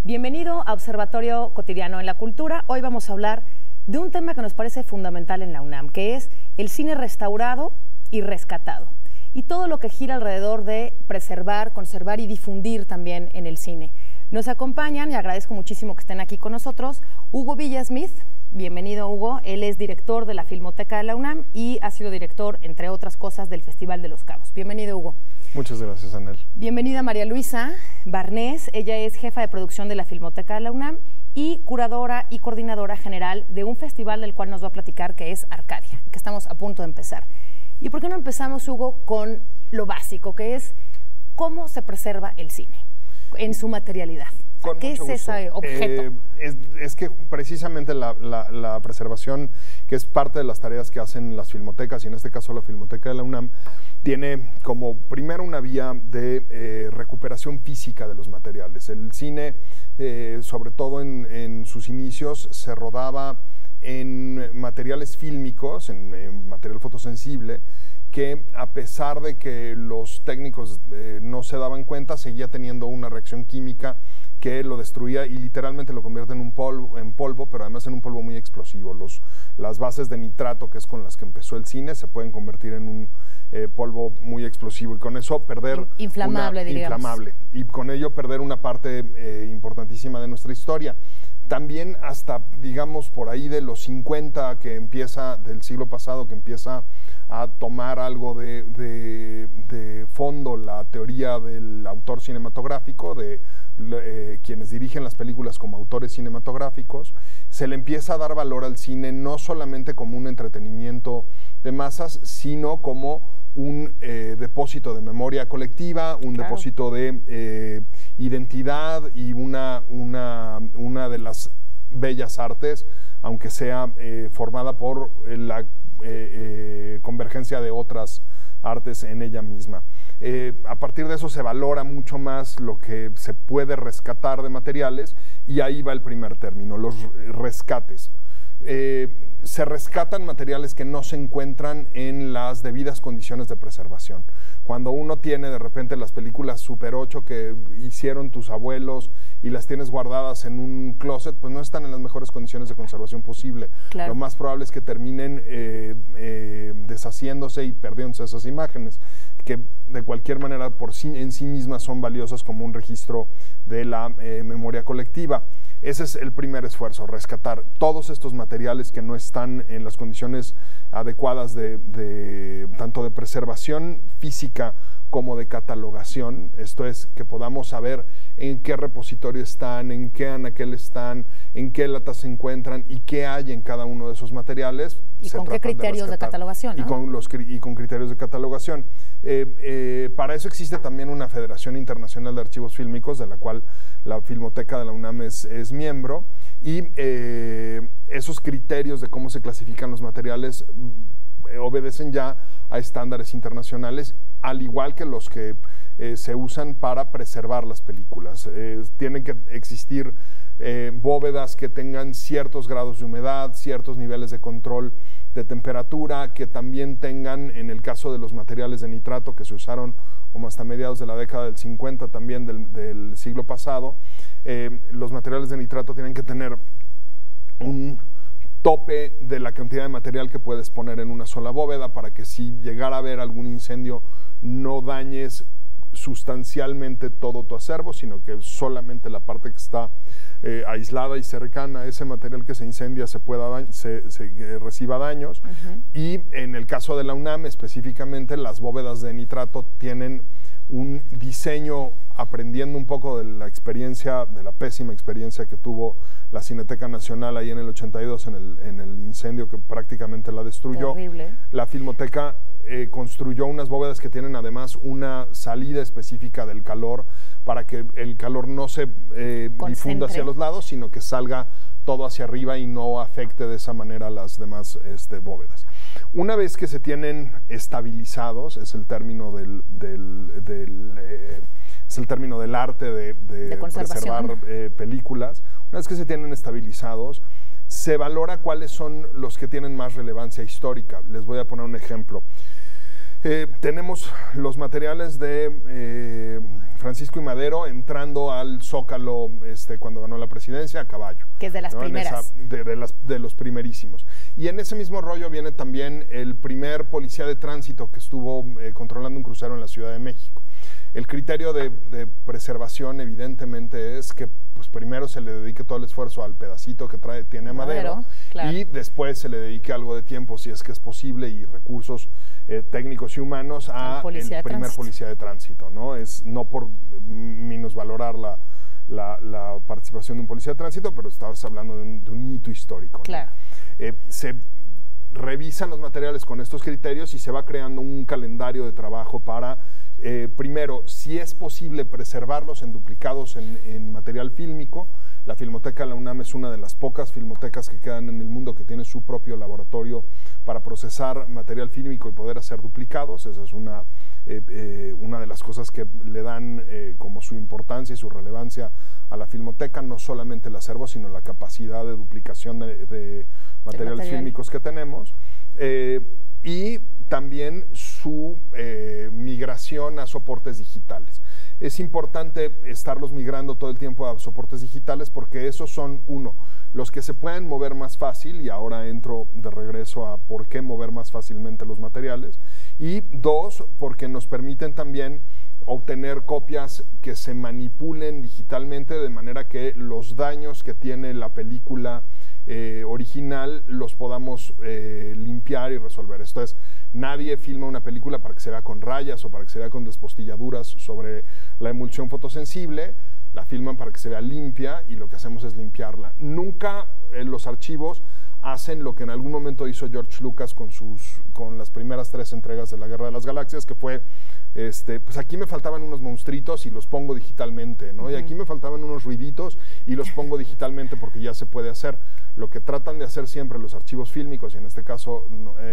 Bienvenido a Observatorio Cotidiano en la Cultura. Hoy vamos a hablar de un tema que nos parece fundamental en la UNAM, que es el cine restaurado y rescatado, y todo lo que gira alrededor de preservar, conservar y difundir también en el cine. Nos acompañan, y agradezco muchísimo que estén aquí con nosotros, Hugo Villasmith. Bienvenido, Hugo. Él es director de la Filmoteca de la UNAM y ha sido director, entre otras cosas, del Festival de los Cabos. Bienvenido, Hugo. Muchas gracias, Anel. Bienvenida María Luisa Barnés. Ella es jefa de producción de la Filmoteca de la UNAM y curadora y coordinadora general de un festival del cual nos va a platicar, que es Arcadia, que estamos a punto de empezar. ¿Y por qué no empezamos, Hugo, con lo básico, que es cómo se preserva el cine en su materialidad? ¿Qué es ese objeto? Es que precisamente la preservación, que es parte de las tareas que hacen las filmotecas, y en este caso la Filmoteca de la UNAM, tiene como primero una vía de recuperación física de los materiales. El cine, sobre todo en sus inicios, se rodaba en materiales fílmicos, en material fotosensible, que a pesar de que los técnicos no se daban cuenta, seguía teniendo una reacción química que lo destruía y literalmente lo convierte en polvo, pero además en un polvo muy explosivo. Las bases de nitrato, que es con las que empezó el cine, se pueden convertir en un polvo muy explosivo y con eso perder inflamable, y con ello perder una parte importantísima de nuestra historia. También hasta, digamos, por ahí de los 50, del siglo pasado, que empieza a tomar algo de fondo la teoría del autor cinematográfico, de quienes dirigen las películas como autores cinematográficos, se le empieza a dar valor al cine no solamente como un entretenimiento de masas, sino como un depósito de memoria colectiva, un depósito de identidad y una de las bellas artes, aunque sea formada por la convergencia de otras artes en ella misma. A partir de eso se valora mucho más lo que se puede rescatar de materiales, y ahí va el primer término, los rescates. Se rescatan materiales que no se encuentran en las debidas condiciones de preservación. Cuando uno tiene de repente las películas Super 8 que hicieron tus abuelos y las tienes guardadas en un closet, pues no están en las mejores condiciones de conservación posible. Claro. Lo más probable es que terminen deshaciéndose y perdiéndose esas imágenes, que de cualquier manera en sí mismas son valiosas como un registro de la memoria colectiva. Ese es el primer esfuerzo, rescatar todos estos materiales que no están en las condiciones adecuadas tanto de preservación física como de catalogación. Esto es, que podamos saber en qué repositorio están, en qué anaquel están, en qué latas se encuentran y qué hay en cada uno de esos materiales. ¿Y con qué criterios de catalogación? ¿No? Y con criterios de catalogación. Para eso existe también una Federación Internacional de Archivos Fílmicos, de la cual la Filmoteca de la UNAM es miembro, y esos criterios de cómo se clasifican los materiales obedecen ya a estándares internacionales, al igual que los que se usan para preservar las películas. Tienen que existir bóvedas que tengan ciertos grados de humedad, ciertos niveles de control de temperatura, que también tengan, en el caso de los materiales de nitrato que se usaron como hasta mediados de la década del 50 también del siglo pasado, los materiales de nitrato tienen que tener un tope de la cantidad de material que puedes poner en una sola bóveda, para que si llegara a haber algún incendio no dañes sustancialmente todo tu acervo, sino que solamente la parte que está aislada y cercana a ese material que se incendia reciba daños. Y en el caso de la UNAM específicamente, las bóvedas de nitrato tienen un diseño, aprendiendo un poco de la experiencia, de la pésima experiencia que tuvo la Cineteca Nacional ahí en el 82 en el incendio que prácticamente la destruyó. Terrible. La Filmoteca construyó unas bóvedas que tienen además una salida específica del calor, para que el calor no se difunda hacia los lados, sino que salga todo hacia arriba y no afecte de esa manera las demás bóvedas. Una vez que se tienen estabilizados, es el término del arte de preservar películas, una vez que se tienen estabilizados, se valora cuáles son los que tienen más relevancia histórica. Les voy a poner un ejemplo. Tenemos los materiales de Francisco I. Madero entrando al Zócalo cuando ganó la presidencia a caballo. Que es de las primeras. De los primerísimos. Y en ese mismo rollo viene también el primer policía de tránsito que estuvo controlando un crucero en la Ciudad de México. El criterio de preservación evidentemente es que pues, primero se le dedique todo el esfuerzo al pedacito que tiene Madero, claro. Y después se le dedique algo de tiempo, si es que es posible, y recursos técnicos y humanos a el primer policía de tránsito, ¿no? Es no por minusvalorar la participación de un policía de tránsito, pero estabas hablando de un hito histórico, ¿no? Claro. Se revisan los materiales con estos criterios y se va creando un calendario de trabajo para, primero, si es posible preservarlos en duplicados en material fílmico. La Filmoteca de la UNAM es una de las pocas filmotecas que quedan en el mundo que tiene su propio laboratorio para procesar material fílmico y poder hacer duplicados. Esa es una de las cosas que le dan como su importancia y su relevancia a la Filmoteca, no solamente el acervo, sino la capacidad de duplicación de materiales fílmicos que tenemos. Y también su migración a soportes digitales. Es importante estarlos migrando todo el tiempo a soportes digitales porque esos son, uno, los que se pueden mover más fácil, y ahora entro de regreso a por qué mover más fácilmente los materiales, y dos, porque nos permiten también obtener copias que se manipulen digitalmente de manera que los daños que tiene la película original los podamos limpiar y resolver. Esto es, nadie filma una película para que se vea con rayas o para que se vea con despostilladuras sobre la emulsión fotosensible. La filman para que se vea limpia y lo que hacemos es limpiarla. Nunca los archivos hacen lo que en algún momento hizo George Lucas con las primeras 3 entregas de la Guerra de las Galaxias, que fue, pues aquí me faltaban unos monstruitos y los pongo digitalmente, ¿no? Y aquí me faltaban unos ruiditos y los pongo digitalmente porque ya se puede hacer. Lo que tratan de hacer siempre los archivos fílmicos, y en este caso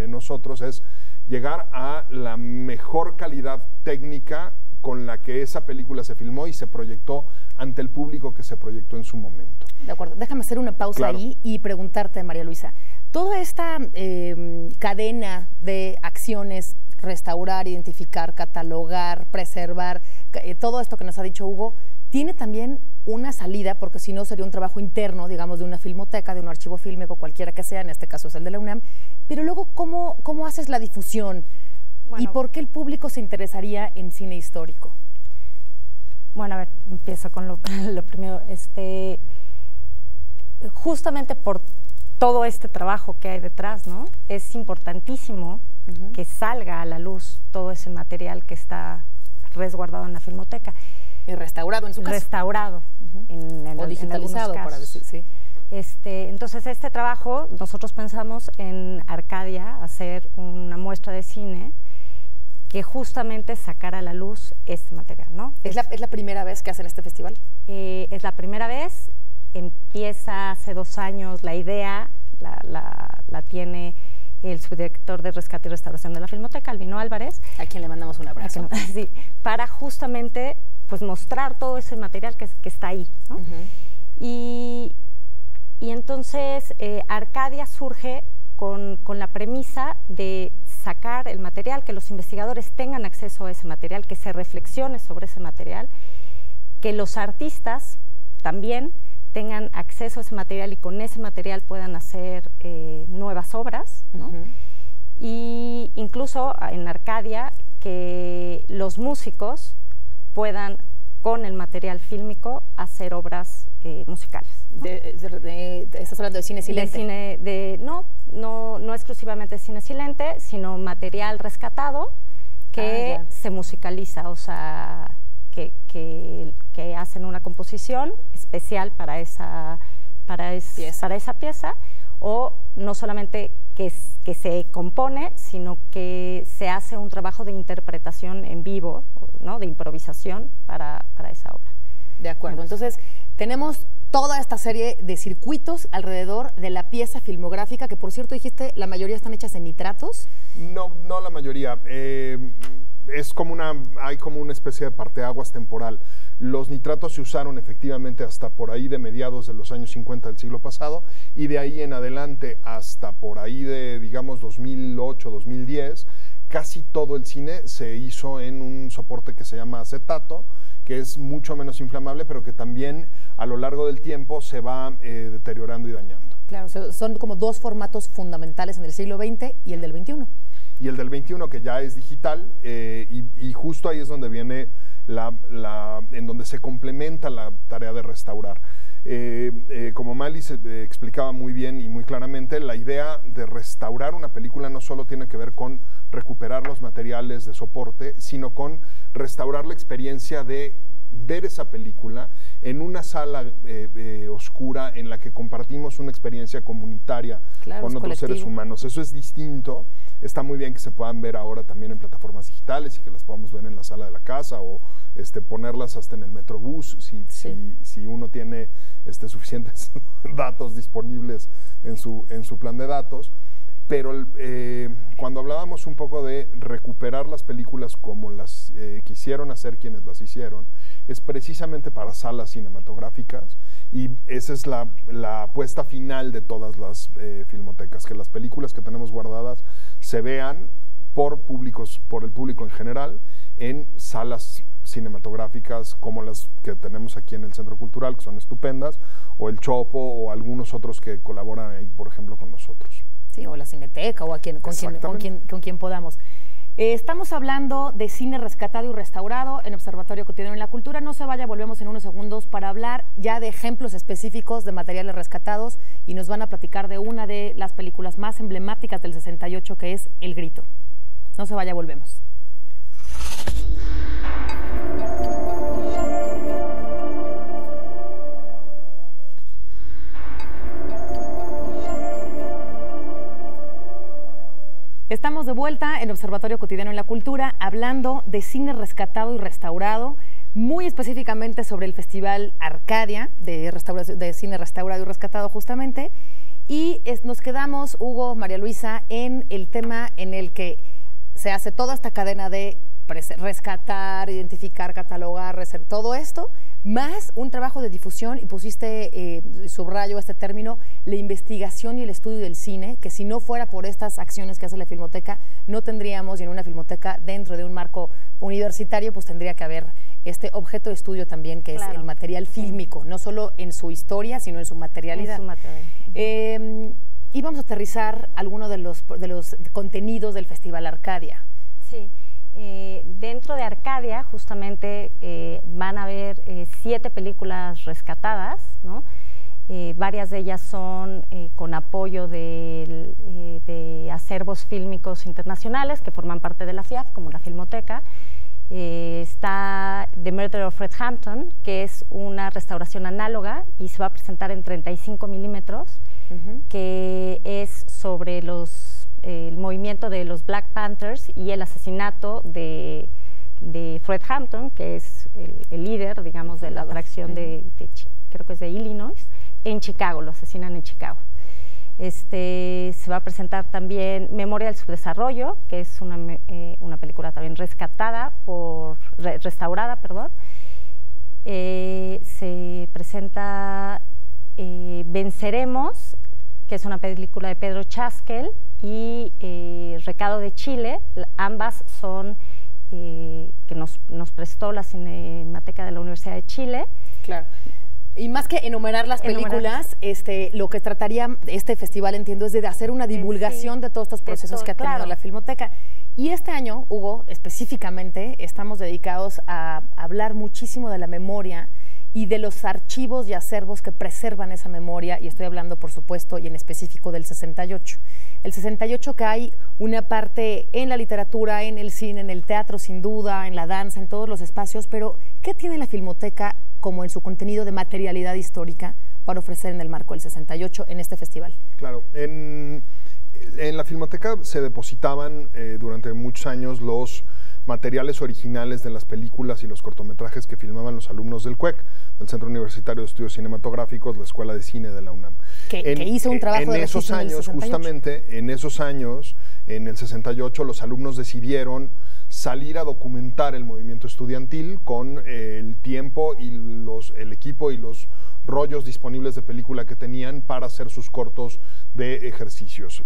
nosotros, es llegar a la mejor calidad técnica con la que esa película se filmó y se proyectó ante el público que se proyectó en su momento. De acuerdo, déjame hacer una pausa ahí y preguntarte, María Luisa, toda esta cadena de acciones, restaurar, identificar, catalogar, preservar, todo esto que nos ha dicho Hugo, tiene también una salida, porque si no sería un trabajo interno, digamos, de una filmoteca, de un archivo fílmico, cualquiera que sea, en este caso es el de la UNAM, pero luego, ¿cómo haces la difusión? Bueno, ¿y por qué el público se interesaría en cine histórico? Bueno, a ver, empiezo con lo primero. Justamente por todo este trabajo que hay detrás, ¿no? Es importantísimo que salga a la luz todo ese material que está resguardado en la Filmoteca. Y restaurado en su caso. Restaurado. O digitalizado, para decir, sí. Entonces, este trabajo, nosotros pensamos en Arcadia hacer una muestra de cine que justamente sacara a la luz este material, ¿no? ¿Es la primera vez que hacen este festival? Es la primera vez, empieza hace 2 años, la idea la tiene el subdirector de Rescate y Restauración de la Filmoteca, Albino Álvarez. A quien le mandamos un abrazo. Sí, para justamente pues, mostrar todo ese material que está ahí, ¿no? Y entonces Arcadia surge con la premisa de sacar el material, que los investigadores tengan acceso a ese material, que se reflexione sobre ese material, que los artistas también tengan acceso a ese material y con ese material puedan hacer nuevas obras, ¿no? Y incluso en Arcadia que los músicos puedan con el material fílmico hacer obras musicales, ¿no? ¿Estás hablando de cine silente? No exclusivamente cine silente, sino material rescatado que se musicaliza, o sea, que hacen una composición especial para esa pieza, o no solamente que se compone, sino que se hace un trabajo de interpretación en vivo, ¿no? De improvisación para esa obra. De acuerdo, entonces tenemos toda esta serie de circuitos alrededor de la pieza filmográfica, que por cierto dijiste, la mayoría están hechas en nitratos. No la mayoría. hay como una especie de parteaguas temporal. Los nitratos se usaron efectivamente hasta por ahí de mediados de los años 50 del siglo pasado, y de ahí en adelante hasta por ahí de, digamos, 2008, 2010, casi todo el cine se hizo en un soporte que se llama acetato, que es mucho menos inflamable, pero que también a lo largo del tiempo se va deteriorando y dañando. Claro, son como dos formatos fundamentales en el siglo XX y el del XXI. Y el del 21, que ya es digital, y justo ahí es donde viene en donde se complementa la tarea de restaurar. Como Mali se explicaba muy bien y muy claramente, la idea de restaurar una película no solo tiene que ver con recuperar los materiales de soporte, sino con restaurar la experiencia de ver esa película en una sala oscura en la que compartimos una experiencia comunitaria con otros seres humanos. Eso es distinto. Está muy bien que se puedan ver ahora también en plataformas digitales y que las podamos ver en la sala de la casa o ponerlas hasta en el Metrobús si uno tiene suficientes datos disponibles en su plan de datos. Pero cuando hablábamos un poco de recuperar las películas como las quisieron hacer quienes las hicieron, es precisamente para salas cinematográficas, y esa es la apuesta final de todas las filmotecas, que las películas que tenemos guardadas se vean por el público en general en salas cinematográficas como las que tenemos aquí en el Centro Cultural, que son estupendas, o el Chopo o algunos otros que colaboran ahí, por ejemplo, con nosotros. Sí, o la Cineteca, o con quien podamos. Estamos hablando de cine rescatado y restaurado en Observatorio Cotidiano en la Cultura. No se vaya, volvemos en unos segundos para hablar ya de ejemplos específicos de materiales rescatados, y nos van a platicar de una de las películas más emblemáticas del 68, que es El Grito. No se vaya, volvemos. Estamos de vuelta en Observatorio Cotidiano en la Cultura, hablando de cine rescatado y restaurado, muy específicamente sobre el Festival Arcadia de cine restaurado y rescatado justamente, y nos quedamos, Hugo, María Luisa, en el tema en el que se hace toda esta cadena de rescatar, identificar, catalogar, todo esto, más un trabajo de difusión, y pusiste, subrayo este término, la investigación y el estudio del cine, que si no fuera por estas acciones que hace la Filmoteca, no tendríamos, y en una filmoteca dentro de un marco universitario, pues tendría que haber este objeto de estudio también, que es el material fílmico, no solo en su historia, sino en su materialidad. Y vamos a aterrizar algunos de los contenidos del Festival Arcadia. Sí. Dentro de Arcadia justamente van a haber 7 películas rescatadas, ¿no? Varias de ellas son con apoyo de acervos fílmicos internacionales que forman parte de la FIAF, como la Filmoteca. Está The Murder of Fred Hampton, que es una restauración análoga y se va a presentar en 35 milímetros, que es sobre el movimiento de los Black Panthers y el asesinato de Fred Hampton, que es el líder, digamos, de la fracción creo que es de Illinois, en Chicago, lo asesinan en Chicago. Se va a presentar también Memoria del Subdesarrollo, que es una película también restaurada, perdón. Se presenta Venceremos, que es una película de Pedro Chaskel, y Recado de Chile. Ambas son que nos prestó la Cinemateca de la Universidad de Chile. Claro. Y más que enumerar las películas, lo que trataría este festival, entiendo, es de hacer una divulgación de todos estos procesos que ha tenido la Filmoteca. Y este año, Hugo, específicamente, estamos dedicados a hablar muchísimo de la memoria y de los archivos y acervos que preservan esa memoria, y estoy hablando, por supuesto, y en específico del 68. El 68, que hay una parte en la literatura, en el cine, en el teatro, sin duda, en la danza, en todos los espacios, pero ¿qué tiene la Filmoteca como en su contenido de materialidad histórica para ofrecer en el marco del 68 en este festival? Claro, en la Filmoteca se depositaban durante muchos años los materiales originales de las películas y los cortometrajes que filmaban los alumnos del CUEC, del Centro Universitario de Estudios Cinematográficos, la Escuela de Cine de la UNAM. Que hizo un trabajo de esos años, justamente en esos años, en el 68, los alumnos decidieron salir a documentar el movimiento estudiantil con el tiempo y el equipo y los rollos disponibles de película que tenían para hacer sus cortos de ejercicios.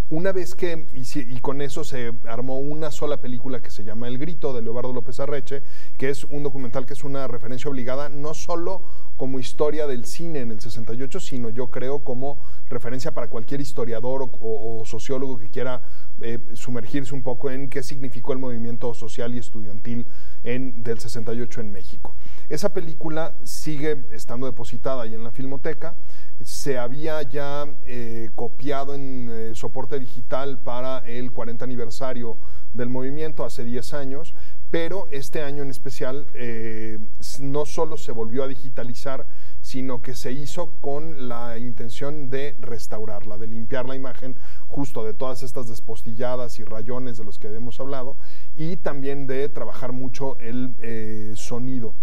Una vez que, y con eso se armó una sola película que se llama El Grito, de Leobardo López Arreche, que es un documental que es una referencia obligada, no solo como historia del cine en el 68, sino yo creo como referencia para cualquier historiador o sociólogo que quiera sumergirse un poco en qué significó el movimiento social y estudiantil del 68 en México. Esa película sigue estando depositada ahí en la Filmoteca. Se había ya copiado en soporte digital para el 40 aniversario del movimiento hace 10 años, pero este año en especial no solo se volvió a digitalizar, sino que se hizo con la intención de restaurarla, de limpiar la imagen justo de todas estas despostilladas y rayones de los que habíamos hablado, y también de trabajar mucho el sonido.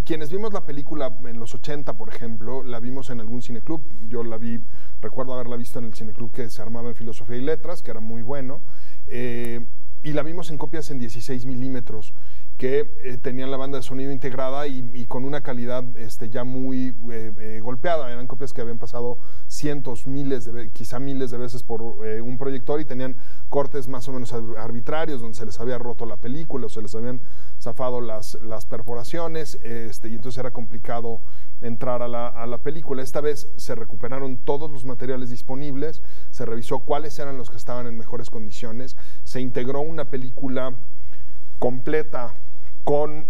Quienes vimos la película en los 80, por ejemplo, la vimos en algún cineclub. Yo la vi, recuerdo haberla visto en el cineclub que se armaba en Filosofía y Letras, que era muy bueno, y la vimos en copias en 16 milímetros, que tenían la banda de sonido integrada y con una calidad ya muy golpeada. Eran copias que habían pasado cientos, quizá miles de veces por un proyector, y tenían cortes más o menos arbitrarios donde se les había roto la película o se les habían zafado las perforaciones, y entonces era complicado entrar a la película. Esta vez se recuperaron todos los materiales disponibles, se revisó cuáles eran los que estaban en mejores condiciones, se integró una película completa con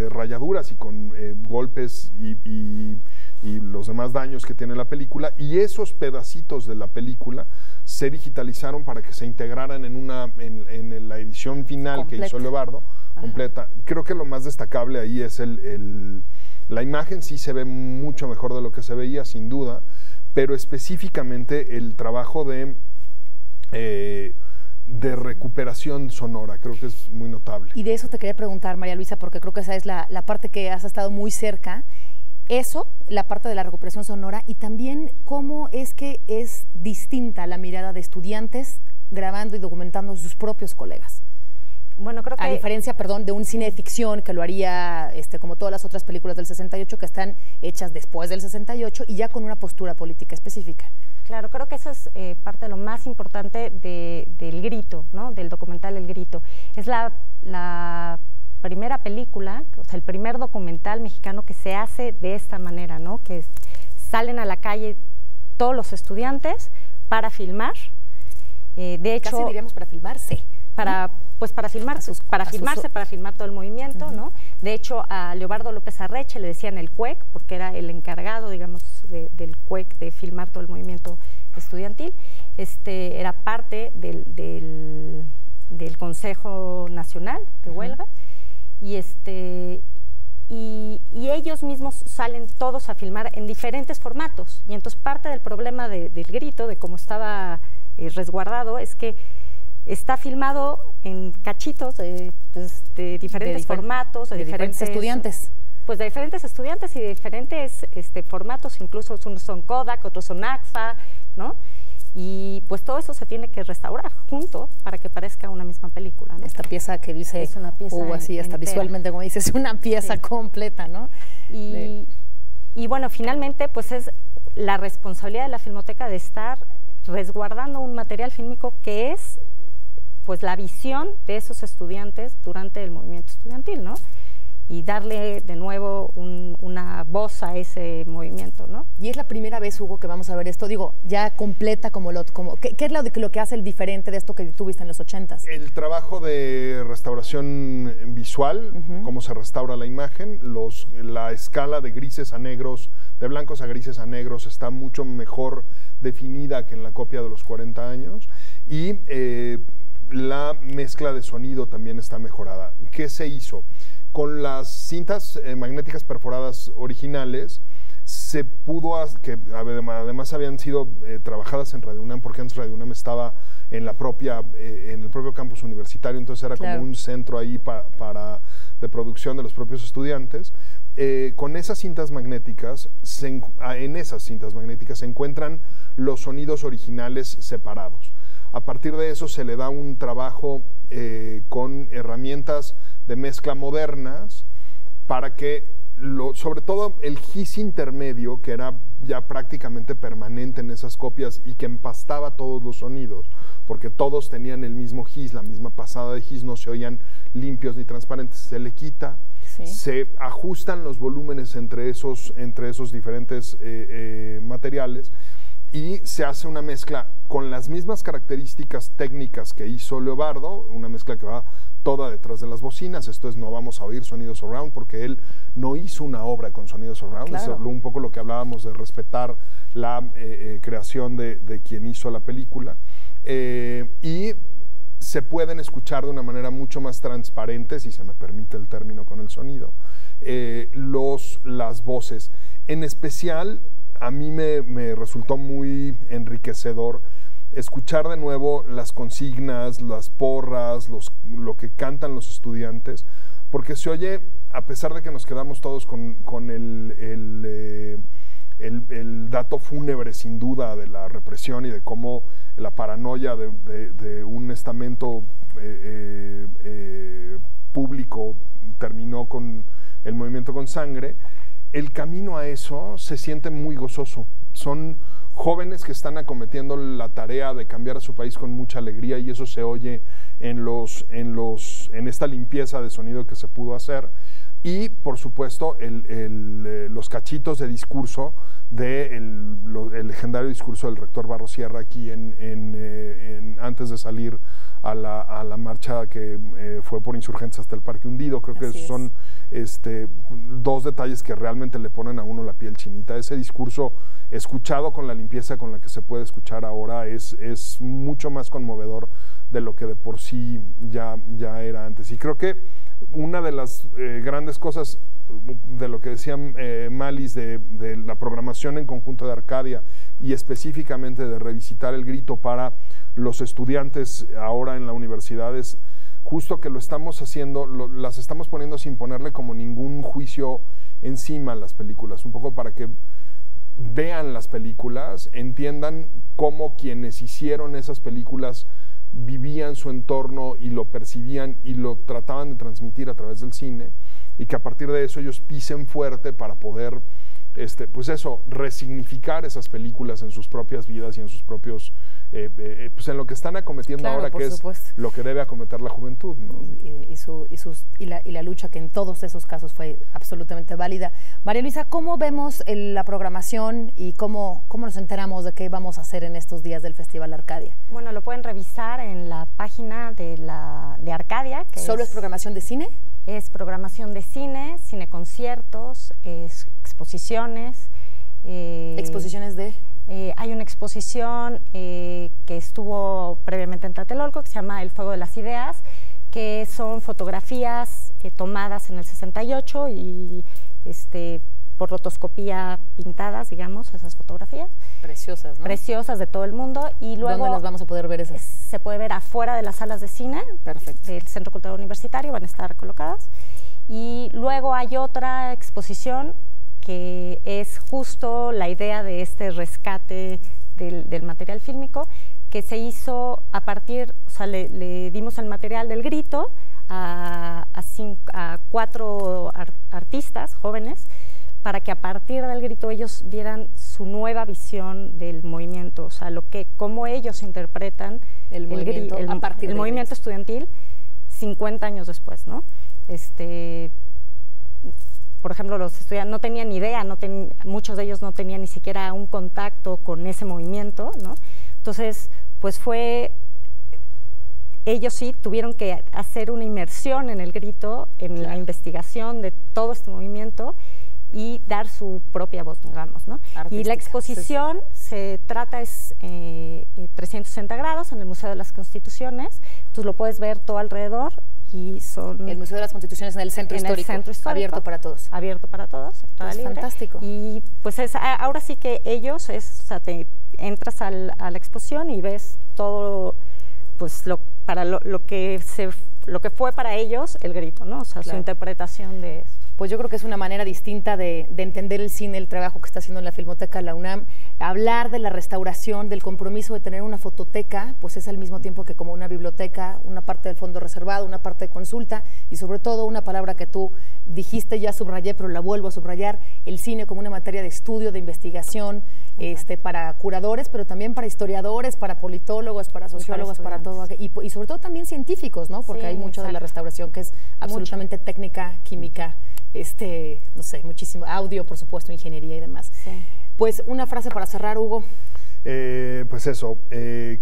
rayaduras y con golpes y los demás daños que tiene la película, y esos pedacitos de la película se digitalizaron para que se integraran en la edición final completa que hizo Leobardo, completa. Creo que lo más destacable ahí es la imagen. Sí se ve mucho mejor de lo que se veía, sin duda, pero específicamente el trabajo de recuperación sonora, creo que es muy notable. Y de eso te quería preguntar, María Luisa, porque creo que esa es la parte que has estado muy cerca. Eso, la parte de la recuperación sonora, y también cómo es que es distinta la mirada de estudiantes grabando y documentando a sus propios colegas. Bueno, creo que... A diferencia, perdón, de un cine de ficción que lo haría como todas las otras películas del 68, que están hechas después del 68 y ya con una postura política específica. Claro, creo que eso es parte de lo más importante del Grito, ¿no? Del documental El Grito. Es la primera película, o sea, el primer documental mexicano que se hace de esta manera, ¿no? Que salen a la calle todos los estudiantes para filmar. De hecho, casi diríamos para filmarse. Para filmar todo el movimiento, ¿no? De hecho, a Leobardo López Arreche le decían el CUEC, porque era el encargado, digamos, del CUEC de filmar todo el movimiento estudiantil. Era parte del Consejo Nacional de Huelga, y ellos mismos salen todos a filmar en diferentes formatos. Y entonces parte del problema del Grito, de cómo estaba resguardado, es que está filmado en cachitos de diferentes formatos, de diferentes estudiantes. Pues de diferentes estudiantes y de diferentes formatos, incluso unos son Kodak, otros son AGFA, ¿no? Y pues todo eso se tiene que restaurar junto para que parezca una misma película, ¿no? Esta pieza que dice, es una pieza así, hasta visualmente, como dices, una pieza completa, ¿no? Y bueno, finalmente, pues es la responsabilidad de la Filmoteca de estar resguardando un material fílmico que es pues la visión de esos estudiantes durante el movimiento estudiantil, ¿no? Y darle de nuevo una voz a ese movimiento, ¿no? Y es la primera vez, Hugo, que vamos a ver esto, digo, ya completa ¿qué es lo que hace el diferente de esto que tú viste en los 80s? El trabajo de restauración visual, cómo se restaura la imagen, la escala de grises a negros, de blancos a grises a negros está mucho mejor definida que en la copia de los 40 años, y la mezcla de sonido también está mejorada. ¿Qué se hizo? Con las cintas magnéticas perforadas originales se pudo, que además habían sido trabajadas en Radio UNAM, porque antes Radio UNAM estaba en el propio campus universitario, entonces era como un centro ahí de producción de los propios estudiantes. Con esas cintas magnéticas, en esas cintas magnéticas se encuentran los sonidos originales separados. A partir de eso se le da un trabajo con herramientas de mezcla modernas para que, sobre todo el hiss intermedio, que era ya prácticamente permanente en esas copias y que empastaba todos los sonidos, porque todos tenían el mismo hiss, la misma pasada de hiss, no se oían limpios ni transparentes, se le quita, se ajustan los volúmenes entre esos diferentes materiales y se hace una mezcla con las mismas características técnicas que hizo Leobardo, una mezcla que va toda detrás de las bocinas. Esto es, no vamos a oír sonidos surround porque él no hizo una obra con sonidos surround. Claro. Es un poco lo que hablábamos de respetar la creación de quien hizo la película. Y se pueden escuchar de una manera mucho más transparente, si se me permite el término con el sonido, las voces. En especial, a mí me resultó muy enriquecedor escuchar de nuevo las consignas, las porras, lo que cantan los estudiantes, porque se oye, a pesar de que nos quedamos todos con el dato fúnebre sin duda de la represión y de cómo la paranoia de un estamento público terminó con el movimiento con sangre, el camino a eso se siente muy gozoso. Son jóvenes que están acometiendo la tarea de cambiar a su país con mucha alegría y eso se oye en esta limpieza de sonido que se pudo hacer. Y, por supuesto, los cachitos de discurso del legendario discurso del rector Barros Sierra aquí antes de salir a la marcha que fue por insurgentes hasta el Parque Hundido. Creo que son dos detalles que realmente le ponen a uno la piel chinita. Ese discurso, escuchado con la limpieza con la que se puede escuchar ahora, es mucho más conmovedor de lo que de por sí ya era antes. Y creo que una de las grandes cosas de lo que decía Malis de la programación en conjunto de Arcadia y específicamente de revisitar el grito para los estudiantes ahora en la universidad es justo que lo estamos haciendo, las estamos poniendo sin ponerle como ningún juicio encima a las películas, un poco para que vean las películas, entiendan cómo quienes hicieron esas películas vivían su entorno y lo percibían y lo trataban de transmitir a través del cine, y que a partir de eso ellos pisen fuerte para poder, pues eso, resignificar esas películas en sus propias vidas y en sus propios, pues en lo que están acometiendo ahora, que es lo que debe acometer la juventud, ¿no? Y la lucha que en todos esos casos fue absolutamente válida. María Luisa, ¿cómo vemos la programación y cómo nos enteramos de qué vamos a hacer en estos días del Festival Arcadia? Bueno, lo pueden revisar en la página de Arcadia. ¿Solo es programación de cine? Es programación de cine, cineconciertos, exposiciones. ¿Exposiciones de? Hay una exposición que estuvo previamente en Tlatelolco que se llama El Fuego de las Ideas, que son fotografías tomadas en el 68 y por rotoscopía pintadas, digamos, esas fotografías. Preciosas, ¿no? Preciosas de todo el mundo. Y luego, ¿dónde las vamos a poder ver esas? Se puede ver afuera de las salas de cine. Perfecto. Del Centro Cultural Universitario, van a estar colocadas. Y luego hay otra exposición que es justo la idea de este rescate del material fílmico, que se hizo a partir, o sea, le dimos el material del grito a 4 artistas jóvenes, para que a partir del grito ellos dieran su nueva visión del movimiento, o sea, cómo ellos interpretan el movimiento estudiantil 50 años después, ¿no? Por ejemplo, los estudiantes no tenían ni idea, muchos de ellos no tenían ni siquiera un contacto con ese movimiento, ¿no? Entonces, pues ellos sí tuvieron que hacer una inmersión en el grito, en la investigación de todo este movimiento y dar su propia voz, digamos, ¿no? Artística. Y la exposición se trata 360 grados en el Museo de las Constituciones, entonces lo puedes ver todo alrededor y son... El Museo de las Constituciones en el Centro Histórico. Abierto para todos. Abierto para todos, entrada libre. Fantástico. Y pues ahora sí que ellos, o sea, te entras a la exposición y ves todo, pues lo que fue para ellos el grito, ¿no? O sea, claro, su interpretación de esto. Pues yo creo que es una manera distinta de entender el cine, el trabajo que está haciendo en la Filmoteca de la UNAM. Hablar de la restauración, del compromiso de tener una fototeca, pues es al mismo tiempo que como una biblioteca, una parte del fondo reservado, una parte de consulta y sobre todo una palabra que tú dijiste, ya subrayé, pero la vuelvo a subrayar, el cine como una materia de estudio, de investigación, para curadores, pero también para historiadores, para politólogos, para sociólogos, para todo, y sobre todo también científicos, ¿no? Porque hay mucho de la restauración que es absolutamente técnica, química, no sé, muchísimo, audio, por supuesto, ingeniería y demás. Sí. Pues una frase para cerrar, Hugo. Pues eso.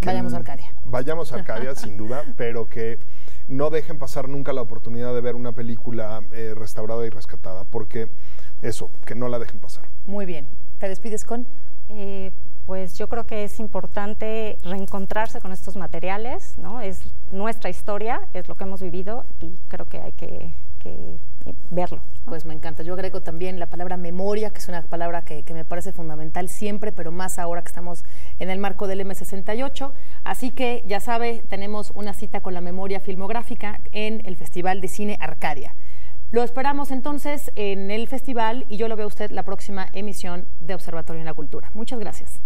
Vayamos a Arcadia. Vayamos a Arcadia, sin duda, pero que no dejen pasar nunca la oportunidad de ver una película restaurada y rescatada, porque eso, que no la dejen pasar. Muy bien. ¿Te despides con? Pues yo creo que es importante reencontrarse con estos materiales, ¿no? Es nuestra historia, es lo que hemos vivido y creo que hay que verlo, ¿no? Pues me encanta. Yo agrego también la palabra memoria, que es una palabra que me parece fundamental siempre, pero más ahora que estamos en el marco del M68. Así que ya sabe, tenemos una cita con la memoria filmográfica en el Festival de Cine Arcadia. Lo esperamos entonces en el festival y yo lo veo a usted la próxima emisión de Observatorio en la Cultura. Muchas gracias.